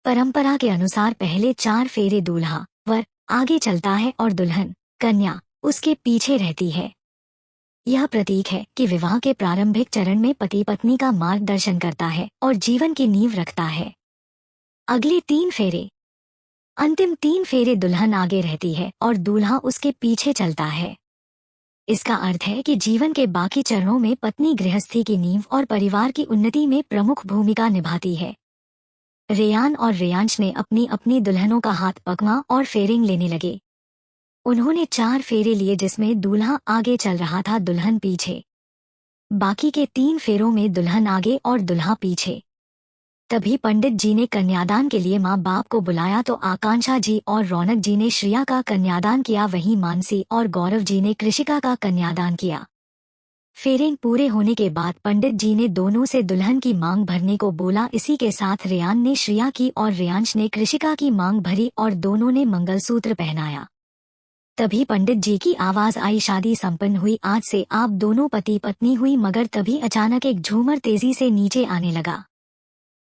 परंपरा के अनुसार पहले 4 फेरे दूल्हा वर आगे चलता है और दुल्हन कन्या उसके पीछे रहती है। यह प्रतीक है कि विवाह के प्रारंभिक चरण में पति पत्नी का मार्गदर्शन करता है और जीवन की नींव रखता है। अगले 3 फेरे। अंतिम 3 फेरे दुल्हन आगे रहती है और दूल्हा उसके पीछे चलता है। इसका अर्थ है कि जीवन के बाकी चरणों में पत्नी गृहस्थी की नींव और परिवार की उन्नति में प्रमुख भूमिका निभाती है। रेयान और रेयांश ने अपनी अपनी दुल्हनों का हाथ पकड़ा और फेरिंग लेने लगे। उन्होंने 4 फेरे लिए, जिसमें दूल्हा आगे चल रहा था, दुल्हन पीछे। बाकी के 3 फेरों में दुल्हन आगे और दूल्हा पीछे। तभी पंडित जी ने कन्यादान के लिए माँ बाप को बुलाया तो आकांक्षा जी और रौनक जी ने श्रिया का कन्यादान किया। वहीं मानसी और गौरव जी ने कृषिका का कन्यादान किया। फेरे पूरे होने के बाद पंडित जी ने दोनों से दुल्हन की मांग भरने को बोला। इसी के साथ रेयान ने श्रिया की और रेयांश ने कृषिका की मांग भरी और दोनों ने मंगलसूत्र पहनाया। तभी पंडित जी की आवाज आई, शादी संपन्न हुई, आज से आप दोनों पति पत्नी हुई। मगर तभी अचानक एक झूमर तेजी से नीचे आने लगा।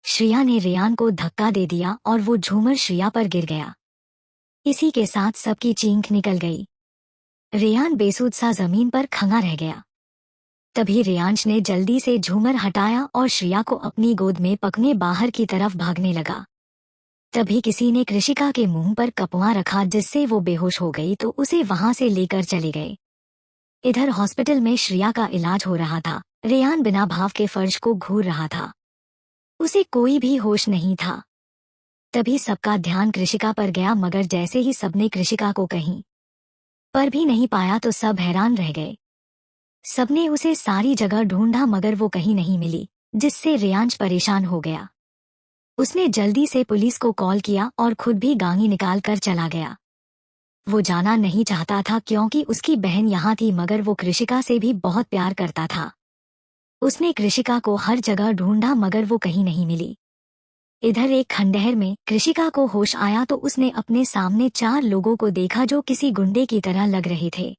श्रिया ने रेयान को धक्का दे दिया और वो झूमर श्रिया पर गिर गया। इसी के साथ सबकी चीख निकल गई। रेयान बेसुध सा जमीन पर खंगा रह गया। तभी रेयांश ने जल्दी से झूमर हटाया और श्रिया को अपनी गोद में पकने बाहर की तरफ भागने लगा। तभी किसी ने कृषिका के मुंह पर कपवा रखा, जिससे वो बेहोश हो गई, तो उसे वहां से लेकर चले गए। इधर हॉस्पिटल में श्रिया का इलाज हो रहा था। रेयान बिना भाव के फर्श को घूर रहा था। उसे कोई भी होश नहीं था। तभी सबका ध्यान कृषिका पर गया, मगर जैसे ही सबने कृषिका को कहीं पर भी नहीं पाया तो सब हैरान रह गए। सबने उसे सारी जगह ढूंढा मगर वो कहीं नहीं मिली, जिससे रेयांश परेशान हो गया। उसने जल्दी से पुलिस को कॉल किया और खुद भी गाड़ी निकाल कर चला गया। वो जाना नहीं चाहता था क्योंकि उसकी बहन यहाँ थी, मगर वो कृषिका से भी बहुत प्यार करता था। उसने कृषिका को हर जगह ढूंढा मगर वो कहीं नहीं मिली। इधर एक खंडहर में कृषिका को होश आया तो उसने अपने सामने 4 लोगों को देखा जो किसी गुंडे की तरह लग रहे थे।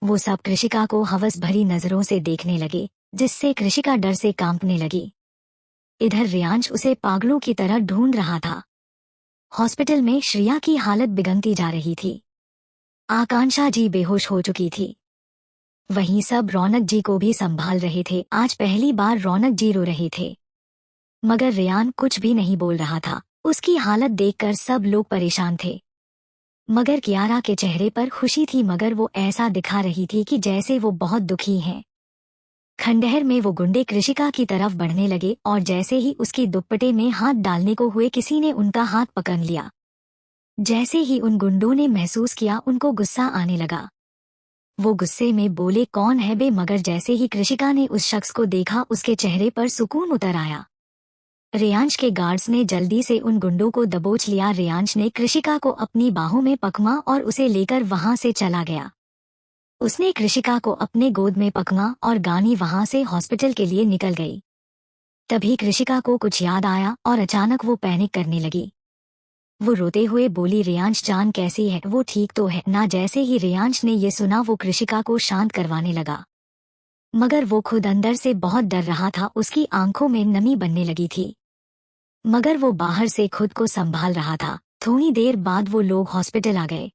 वो सब कृषिका को हवस भरी नजरों से देखने लगे, जिससे कृषिका डर से कांपने लगी। इधर रेयांश उसे पागलों की तरह ढूंढ रहा था। हॉस्पिटल में श्रिया की हालत बिगड़ती जा रही थी। आकांक्षा जी बेहोश हो चुकी थी। वहीं सब रौनक जी को भी संभाल रहे थे। आज पहली बार रौनक जी रो रहे थे, मगर रेयान कुछ भी नहीं बोल रहा था। उसकी हालत देखकर सब लोग परेशान थे। मगर कियारा के चेहरे पर खुशी थी, मगर वो ऐसा दिखा रही थी कि जैसे वो बहुत दुखी है। खंडहर में वो गुंडे कृषिका की तरफ बढ़ने लगे और जैसे ही उसकी दुपट्टे में हाथ डालने को हुए, किसी ने उनका हाथ पकड़ लिया। जैसे ही उन गुंडों ने महसूस किया, उनको गुस्सा आने लगा। वो गुस्से में बोले, कौन है बे? मगर जैसे ही कृषिका ने उस शख्स को देखा, उसके चेहरे पर सुकून उतर आया। रेयांश के गार्ड्स ने जल्दी से उन गुंडों को दबोच लिया। रेयांश ने कृषिका को अपनी बाहों में पकड़ा और उसे लेकर वहां से चला गया। उसने कृषिका को अपने गोद में पकड़ा और गाड़ी वहां से हॉस्पिटल के लिए निकल गई। तभी कृषिका को कुछ याद आया और अचानक वो पैनिक करने लगी। वो रोते हुए बोली, रेयांश जान कैसी है? वो ठीक तो है ना? जैसे ही रेयांश ने ये सुना, वो कृषिका को शांत करवाने लगा, मगर वो खुद अंदर से बहुत डर रहा था। उसकी आंखों में नमी बनने लगी थी, मगर वो बाहर से खुद को संभाल रहा था। थोड़ी देर बाद वो लोग हॉस्पिटल आ गए।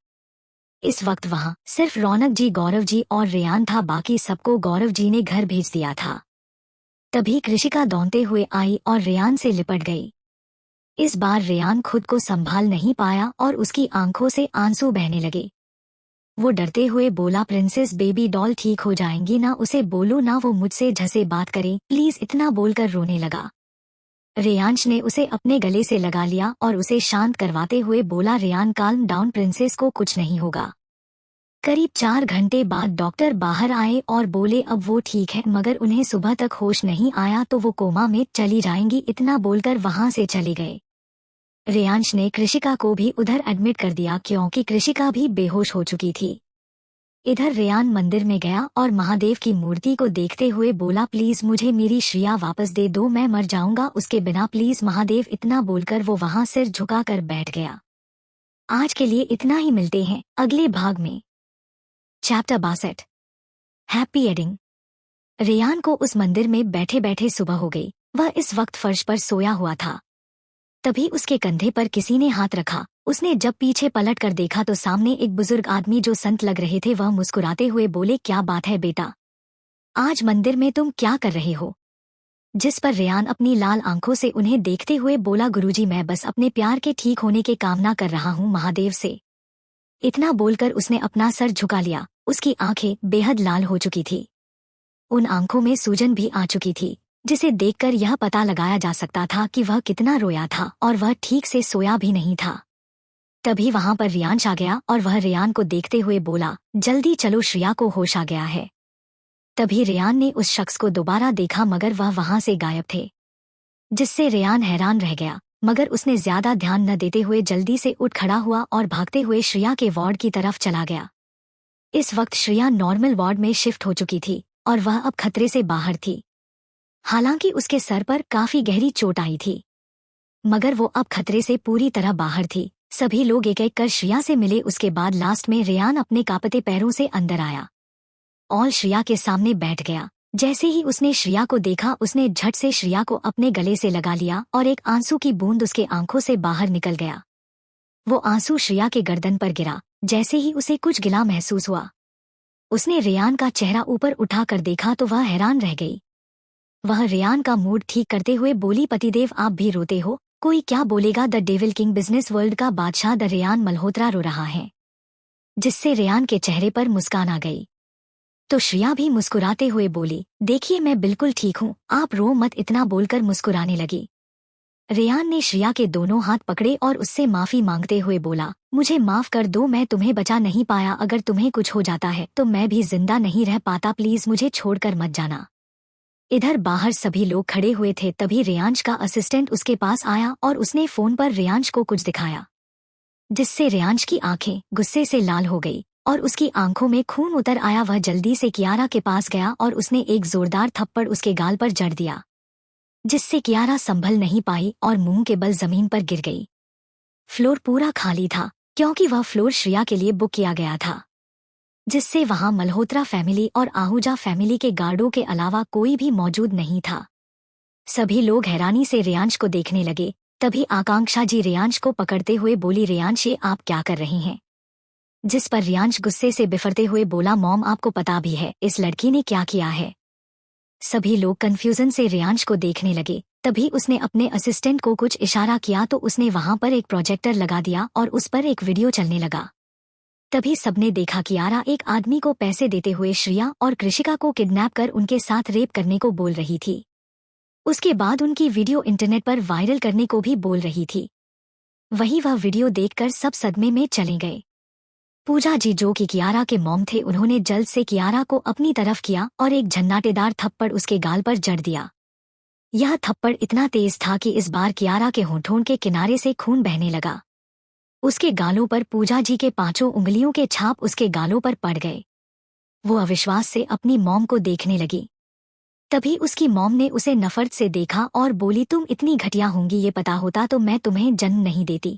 इस वक्त वहाँ सिर्फ रौनक जी, गौरव जी और रेयान था। बाकी सबको गौरव जी ने घर भेज दिया था। तभी कृषिका दौड़ते हुए आई और रेयान से लिपट गई। इस बार रेयान खुद को संभाल नहीं पाया और उसकी आंखों से आंसू बहने लगे। वो डरते हुए बोला, प्रिंसेस बेबी डॉल ठीक हो जाएंगी ना? उसे बोलो ना वो मुझसे झसे बात करे प्लीज। इतना बोलकर रोने लगा। रेयांश ने उसे अपने गले से लगा लिया और उसे शांत करवाते हुए बोला, रेयान काल्म डाउन, प्रिंसेस को कुछ नहीं होगा। करीब 4 घंटे बाद डॉक्टर बाहर आए और बोले अब वो ठीक है, मगर उन्हें सुबह तक होश नहीं आया तो वो कोमा में चली जाएंगी। इतना बोलकर वहां से चले गए। रेयांश ने कृषिका को भी उधर एडमिट कर दिया क्योंकि कृषिका भी बेहोश हो चुकी थी। इधर रेयान मंदिर में गया और महादेव की मूर्ति को देखते हुए बोला, प्लीज मुझे मेरी श्रिया वापस दे दो, मैं मर जाऊंगा उसके बिना, प्लीज महादेव। इतना बोलकर वो वहां सिर झुकाकर बैठ गया। आज के लिए इतना ही, मिलते हैं अगले भाग में। Chapter 62 happy ending. रेयान को उस मंदिर में बैठे बैठे सुबह हो गई। वह इस वक्त फर्श पर सोया हुआ था। तभी उसके कंधे पर किसी ने हाथ रखा। उसने जब पीछे पलट कर देखा तो सामने एक बुजुर्ग आदमी जो संत लग रहे थे। वह मुस्कुराते हुए बोले, क्या बात है बेटा, आज मंदिर में तुम क्या कर रहे हो? जिस पर रेयान अपनी लाल आंखों से उन्हें देखते हुए बोला, गुरुजी मैं बस अपने प्यार के ठीक होने की कामना कर रहा हूँ महादेव से। इतना बोलकर उसने अपना सर झुका लिया। उसकी आंखें बेहद लाल हो चुकी थी। उन आंखों में सूजन भी आ चुकी थी, जिसे देखकर यह पता लगाया जा सकता था कि वह कितना रोया था और वह ठीक से सोया भी नहीं था। तभी वहां पर रेयांश आ गया और वह रेयान को देखते हुए बोला, जल्दी चलो श्रिया को होश आ गया है। तभी रेयान ने उस शख्स को दोबारा देखा मगर वह वहां से गायब थे, जिससे रेयान हैरान रह गया। मगर उसने ज्यादा ध्यान न देते हुए जल्दी से उठ खड़ा हुआ और भागते हुए श्रिया के वार्ड की तरफ चला गया। इस वक्त श्रिया नॉर्मल वार्ड में शिफ्ट हो चुकी थी और वह अब खतरे से बाहर थी। हालांकि उसके सर पर काफी गहरी चोट आई थी, मगर वो अब खतरे से पूरी तरह बाहर थी। सभी लोग एक एक कर श्रिया से मिले। उसके बाद लास्ट में रेयान अपने कांपते पैरों से अंदर आया और श्रिया के सामने बैठ गया। जैसे ही उसने श्रिया को देखा, उसने झट से श्रिया को अपने गले से लगा लिया और एक आंसू की बूंद उसके आंखों से बाहर निकल गया। वो आंसू श्रिया के गर्दन पर गिरा। जैसे ही उसे कुछ गिला महसूस हुआ, उसने रेयान का चेहरा ऊपर उठाकर देखा तो वह हैरान रह गई। वह रेयान का मूड ठीक करते हुए बोली, पतिदेव आप भी रोते हो? कोई क्या बोलेगा? The devil king, business world का बादशाह द रेयान मल्होत्रा रो रहा है, जिससे रेयान के चेहरे पर मुस्कान आ गई। तो श्रिया भी मुस्कुराते हुए बोली, देखिए मैं बिल्कुल ठीक हूँ, आप रो मत। इतना बोलकर मुस्कुराने लगी। रेयान ने श्रिया के दोनों हाथ पकड़े और उससे माफी मांगते हुए बोला, मुझे माफ कर दो, मैं तुम्हें बचा नहीं पाया। अगर तुम्हें कुछ हो जाता है तो मैं भी जिंदा नहीं रह पाता। प्लीज मुझे छोड़कर मत जाना। इधर बाहर सभी लोग खड़े हुए थे। तभी रेयांश का असिस्टेंट उसके पास आया और उसने फोन पर रेयांश को कुछ दिखाया, जिससे रेयांश की आंखें गुस्से से लाल हो गई और उसकी आंखों में खून उतर आया। वह जल्दी से कियारा के पास गया और उसने एक जोरदार थप्पड़ उसके गाल पर जड़ दिया, जिससे कियारा संभल नहीं पाई और मुंह के बल जमीन पर गिर गई। फ्लोर पूरा खाली था क्योंकि वह फ्लोर श्रिया के लिए बुक किया गया था, जिससे वहां मल्होत्रा फैमिली और आहूजा फैमिली के गार्डों के अलावा कोई भी मौजूद नहीं था। सभी लोग हैरानी से रेयांश को देखने लगे। तभी आकांक्षा जी रेयांश को पकड़ते हुए बोली, रेयांश ये आप क्या कर रही हैं? जिस पर रेयांश गुस्से से बिफरते हुए बोला, मॉम आपको पता भी है इस लड़की ने क्या किया है? सभी लोग कंफ्यूजन से रेयांश को देखने लगे। तभी उसने अपने असिस्टेंट को कुछ इशारा किया तो उसने वहां पर एक प्रोजेक्टर लगा दिया और उस पर एक वीडियो चलने लगा। तभी सबने देखा कियारा एक आदमी को पैसे देते हुए श्रिया और कृषिका को किडनैप कर उनके साथ रेप करने को बोल रही थी। उसके बाद उनकी वीडियो इंटरनेट पर वायरल करने को भी बोल रही थी। वही वह वीडियो देखकर सब सदमे में चले गए। पूजा जी जो कि कियारा के मॉम थे, उन्होंने जल्द से कियारा को अपनी तरफ किया और एक झन्नाटेदार थप्पड़ उसके गाल पर जड़ दिया। यह थप्पड़ इतना तेज था कि इस बार कियारा के होठों के किनारे से खून बहने लगा। उसके गालों पर पूजा जी के 5 उंगलियों के छाप उसके गालों पर पड़ गए। वो अविश्वास से अपनी मॉम को देखने लगी। तभी उसकी मॉम ने उसे नफरत से देखा और बोली, तुम इतनी घटिया होंगी, ये पता होता तो मैं तुम्हें जन्म नहीं देती।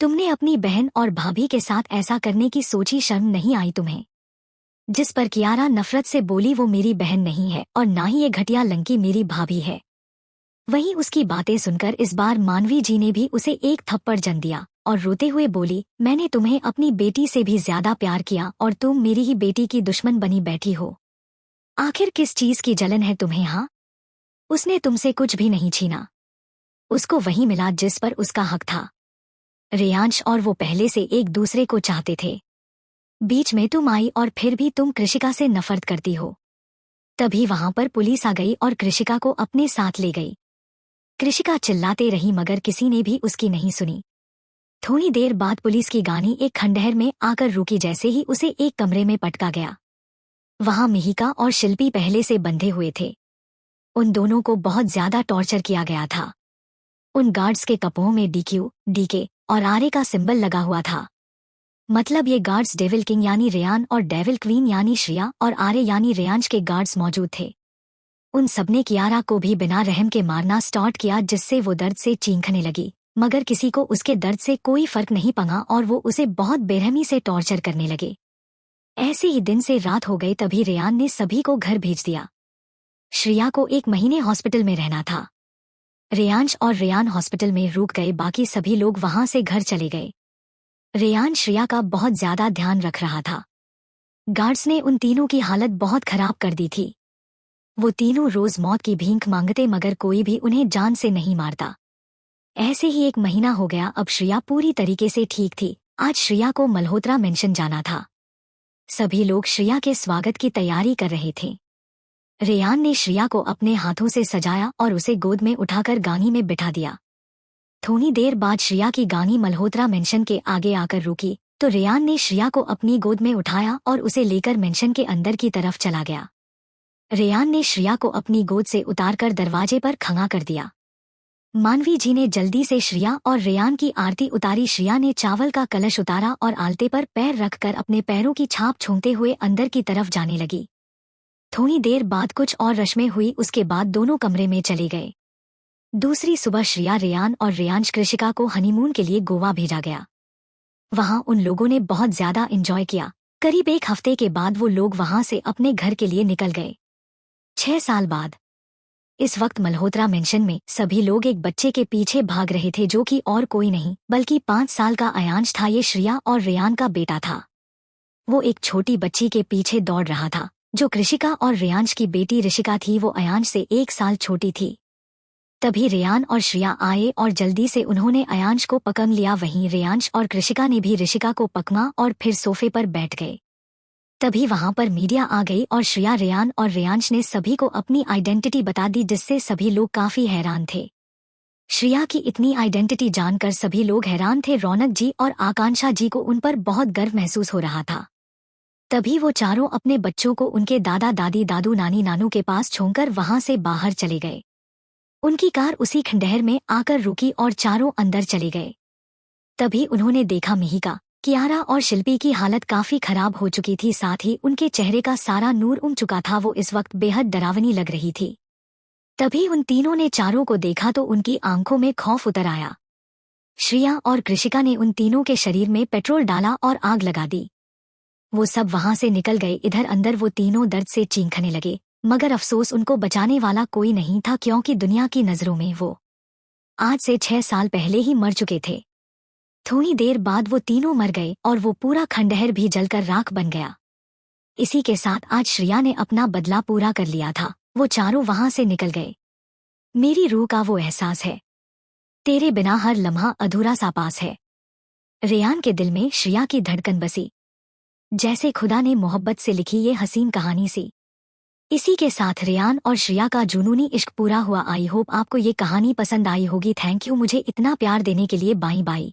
तुमने अपनी बहन और भाभी के साथ ऐसा करने की सोची, शर्म नहीं आई तुम्हें? जिस पर कियारा नफरत से बोली, वो मेरी बहन नहीं है और ना ही ये घटिया लंकी मेरी भाभी है। वहीं उसकी बातें सुनकर इस बार मानवी जी ने भी उसे एक थप्पड़ जन दिया और रोते हुए बोली, मैंने तुम्हें अपनी बेटी से भी ज्यादा प्यार किया और तुम मेरी ही बेटी की दुश्मन बनी बैठी हो। आखिर किस चीज की जलन है तुम्हें? हाँ, उसने तुमसे कुछ भी नहीं छीना, उसको वही मिला जिस पर उसका हक था। रेयांश और वो पहले से एक दूसरे को चाहते थे, बीच में तुम आई और फिर भी तुम कृषिका से नफरत करती हो। तभी वहां पर पुलिस आ गई और कृषिका को अपने साथ ले गई। कृषिका चिल्लाते रही मगर किसी ने भी उसकी नहीं सुनी। थोड़ी देर बाद पुलिस की गाड़ी एक खंडहर में आकर रुकी। जैसे ही उसे एक कमरे में पटका गया, वहां मिहिका और शिल्पी पहले से बंधे हुए थे। उन दोनों को बहुत ज्यादा टॉर्चर किया गया था। उन गार्ड्स के कपड़ों में डीक्यू, डीके और आरे का सिंबल लगा हुआ था। मतलब ये गार्ड्स डेविल किंग यानी रेयान और डेविल क्वीन यानी श्रिया और आरे यानी रेयांश के गार्ड्स मौजूद थे। उन सबने कियारा को भी बिना रहम के मारना स्टार्ट किया, जिससे वो दर्द से चीखने लगी। मगर किसी को उसके दर्द से कोई फर्क नहीं पड़ा और वो उसे बहुत बेरहमी से टॉर्चर करने लगे। ऐसे ही दिन से रात हो गई। तभी रेयान ने सभी को घर भेज दिया। श्रिया को 1 महीने हॉस्पिटल में रहना था। रेयांश और रेयान हॉस्पिटल में रुक गए, बाकी सभी लोग वहां से घर चले गए। रेयान श्रिया का बहुत ज्यादा ध्यान रख रहा था। गार्ड्स ने उन तीनों की हालत बहुत खराब कर दी थी। वो तीनों रोज मौत की भीख मांगते मगर कोई भी उन्हें जान से नहीं मारता। ऐसे ही 1 महीना हो गया। अब श्रिया पूरी तरीके से ठीक थी। आज श्रिया को मल्होत्रा मेंशन जाना था। सभी लोग श्रिया के स्वागत की तैयारी कर रहे थे। रेयान ने श्रिया को अपने हाथों से सजाया और उसे गोद में उठाकर गाड़ी में बिठा दिया। थोड़ी देर बाद श्रिया की गाड़ी मल्होत्रा मेंशन के आगे आकर रुकी तो रेयान ने श्रिया को अपनी गोद में उठाया और उसे लेकर मेंशन के अंदर की तरफ चला गया। रेयान ने श्रिया को अपनी गोद से उतारकर दरवाजे पर खड़ा कर दिया। मानवी जी ने जल्दी से श्रिया और रेयान की आरती उतारी। श्रिया ने चावल का कलश उतारा और आलते पर पैर रखकर अपने पैरों की छाप छोंकते हुए अंदर की तरफ जाने लगी। थोड़ी देर बाद कुछ और रस्में हुई। उसके बाद दोनों कमरे में चले गए। दूसरी सुबह श्रिया, रेयान और रेयांश कृषिका को हनीमून के लिए गोवा भेजा गया। वहां उन लोगों ने बहुत ज्यादा एंजॉय किया। करीब 1 हफ्ते के बाद वो लोग वहां से अपने घर के लिए निकल गए। 6 साल बाद इस वक्त मल्होत्रा मेंशन में सभी लोग एक बच्चे के पीछे भाग रहे थे, जो कि और कोई नहीं बल्कि 5 साल का अयांश था। ये श्रिया और रेयान का बेटा था। वो एक छोटी बच्ची के पीछे दौड़ रहा था जो कृषिका और रेयांश की बेटी ऋषिका थी। वो अयांश से 1 साल छोटी थी। तभी रेयान और श्रिया आए और जल्दी से उन्होंने अयांश को पकड़ लिया। वहीं रेयांश और कृषिका ने भी ऋषिका को पकड़ा और फिर सोफे पर बैठ गए। तभी वहां पर मीडिया आ गई और श्रिया, रेयान और रेयांश ने सभी को अपनी आइडेंटिटी बता दी, जिससे सभी लोग काफी हैरान थे। श्रिया की इतनी आइडेंटिटी जानकर सभी लोग हैरान थे। रौनक जी और आकांक्षा जी को उन पर बहुत गर्व महसूस हो रहा था। तभी वो चारों अपने बच्चों को उनके दादा दादी, दादू नानी नानू के पास छोड़कर वहां से बाहर चले गए। उनकी कार उसी खंडहर में आकर रुकी और चारों अंदर चले गए। तभी उन्होंने देखा मिहिका, कियारा और शिल्पी की हालत काफी खराब हो चुकी थी। साथ ही उनके चेहरे का सारा नूर उड़ चुका था। वो इस वक्त बेहद डरावनी लग रही थी। तभी उन तीनों ने चारों को देखा तो उनकी आंखों में खौफ उतर आया। श्रिया और कृषिका ने उन तीनों के शरीर में पेट्रोल डाला और आग लगा दी। वो सब वहां से निकल गए। इधर अंदर वो तीनों दर्द से चीखने लगे, मगर अफसोस उनको बचाने वाला कोई नहीं था, क्योंकि दुनिया की नजरों में वो आज से 6 साल पहले ही मर चुके थे। थोड़ी देर बाद वो तीनों मर गए और वो पूरा खंडहर भी जलकर राख बन गया। इसी के साथ आज श्रिया ने अपना बदला पूरा कर लिया था। वो चारों वहां से निकल गए। मेरी रूह का वो एहसास है, तेरे बिना हर लम्हा अधूरा सा पास है। रेयान के दिल में श्रिया की धड़कन बसी, जैसे खुदा ने मोहब्बत से लिखी ये हसीन कहानी सी। इसी के साथ रेयान और श्रिया का जुनूनी इश्क पूरा हुआ। आई होप आपको ये कहानी पसंद आई होगी। थैंक यू मुझे इतना प्यार देने के लिए। Bye bye.